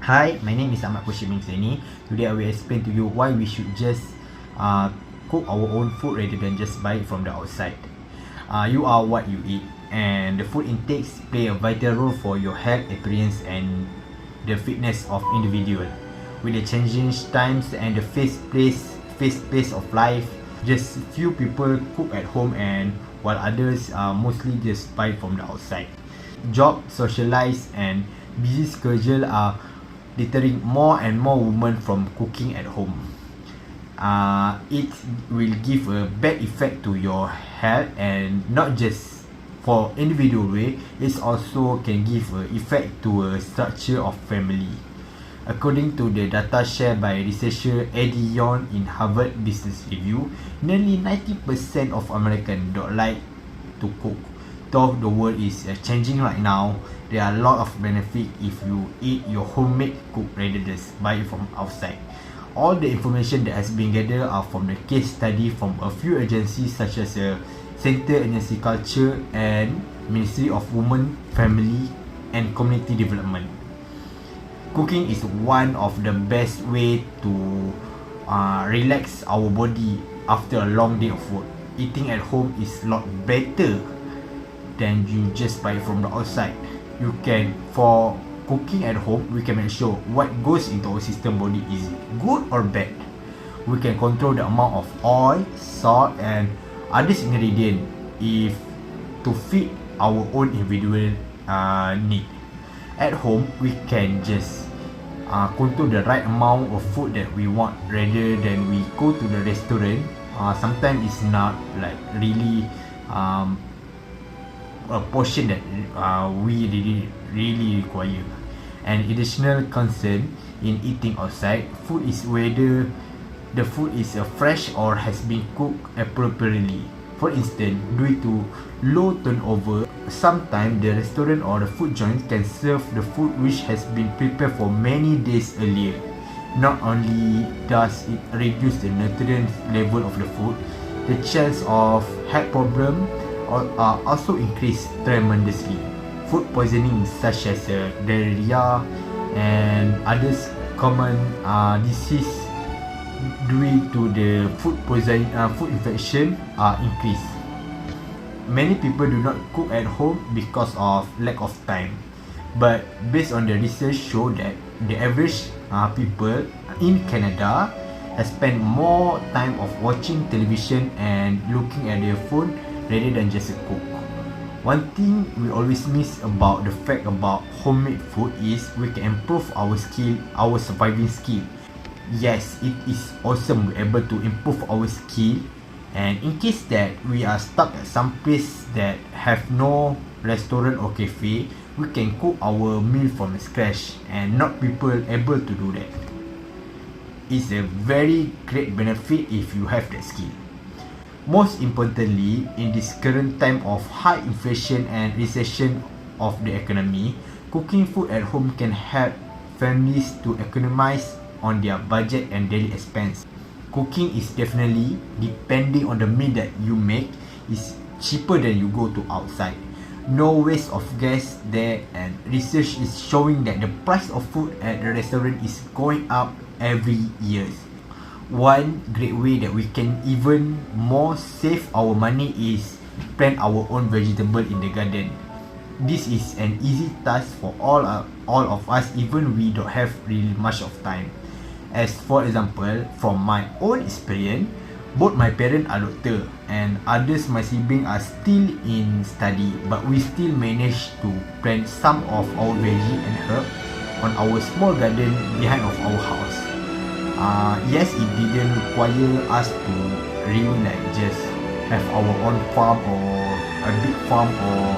Hi, my name is Ahmad Khoosyi. Today I will explain to you why we should just cook our own food rather than just buy it from the outside. You are what you eat, and the food intakes play a vital role for your health, appearance, and the fitness of individual. With the changing times and the fast pace of life, just few people cook at home, and while others mostly just buy from the outside. Job, socialize, and busy schedule are deterring more and more women from cooking at home. It will give a bad effect to your health, and not just for individual way, it also can give a effect to a structure of family. According to the data shared by researcher Eddie Yon in Harvard Business Review, nearly 90% of Americans don't like to cook. Though the world is changing right now, there are a lot of benefit if you eat your homemade cook rather than buy it from outside. All the information that has been gathered are from the case study from a few agencies such as Center Agency Culture and Ministry of Women, Family and Community Development. Cooking is one of the best way to relax our body after a long day of work. Eating at home is a lot better than you just buy it from the outside. You can, for cooking at home, we can make sure what goes into our system body is good or bad. We can control the amount of oil, salt and other ingredient if to fit our own individual need. At home, we can just control the right amount of food that we want rather than we go to the restaurant. Sometimes it's not like really a portion that we really require. An additional concern in eating outside food is whether the food is fresh or has been cooked appropriately. For instance, due to low turnover, sometimes the restaurant or the food joint can serve the food which has been prepared for many days earlier. Not only does it reduce the nutrient level of the food, the chance of health problem are also increased tremendously. Food poisoning such as diarrhea and others common disease due to the food infection are increased. Many people do not cook at home because of lack of time, but based on the research show that the average people in Canada has spent more time of watching television and looking at their phone rather than just a cook. One thing we always miss about the fact about homemade food is we can improve our skill, our surviving skill. Yes, it is awesome we're able to improve our skill, and in case that we are stuck at some place that have no restaurant or cafe, we can cook our meal from scratch and not people able to do that. It's a very great benefit if you have that skill. Most importantly, in this current time of high inflation and recession of the economy, cooking food at home can help families to economize on their budget and daily expense. Cooking is definitely, depending on the meal that you make, is cheaper than you go to outside. No waste of gas there, and research is showing that the price of food at the restaurant is going up every year. One great way that we can even more save our money is plant our own vegetable in the garden. This is an easy task for all of us, even we don't have really much of time. As for example, from my own experience, both my parents are doctor and others my siblings are still in study, but we still manage to plant some of our veggie and herb on our small garden behind of our house. Yes, it didn't require us to really like just have our own farm or a big farm or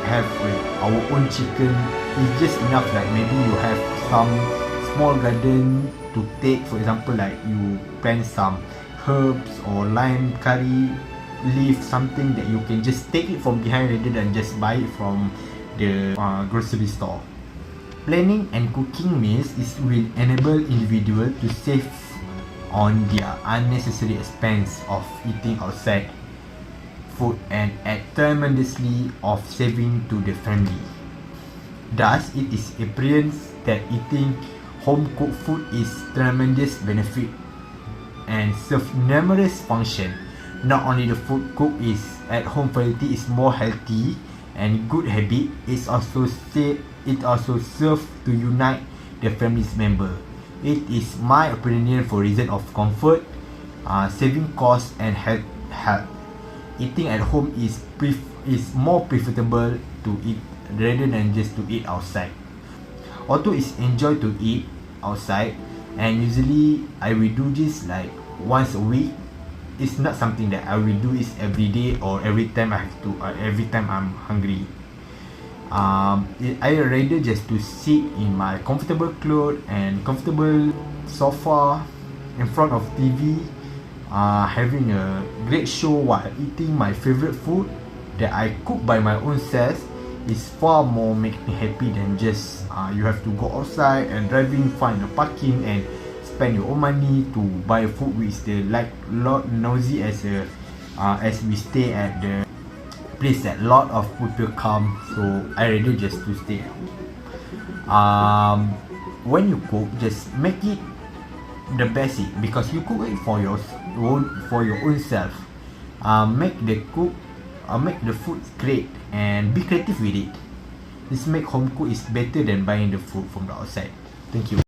have our own chicken. It's just enough like maybe you have some small garden to take, for example like you plant some herbs or lime curry leaf, something that you can just take it from behind rather than just buy it from the grocery store. Planning and cooking meals will enable individuals to save on their unnecessary expense of eating outside food and add tremendously of saving to the family. Thus, it is appearance that eating home cooked food is tremendous benefit and serve numerous function. Not only the food cooked is at home variety is more healthy and good habit, it also serve to unite the family's member. It is my opinion for reason of comfort, saving cost and health. Eating at home is more preferable to eat rather than just to eat outside. Although it's enjoy to eat outside, and usually I will do this like once a week, it's not something that I will do is every day or every time I have to every time I'm hungry. I rather just to sit in my comfortable clothes and comfortable sofa in front of TV, having a great show while eating my favorite food that I cook by my own self is far more make me happy than just you have to go outside and driving, find a parking and spend your own money to buy food which the like lot noisy as we stay at the place that lot of people come, so I rather just to stay at home. When you cook, just make it the basic because you cook it for your own self. Make the food great and be creative with it. This make home cook is better than buying the food from the outside. Thank you.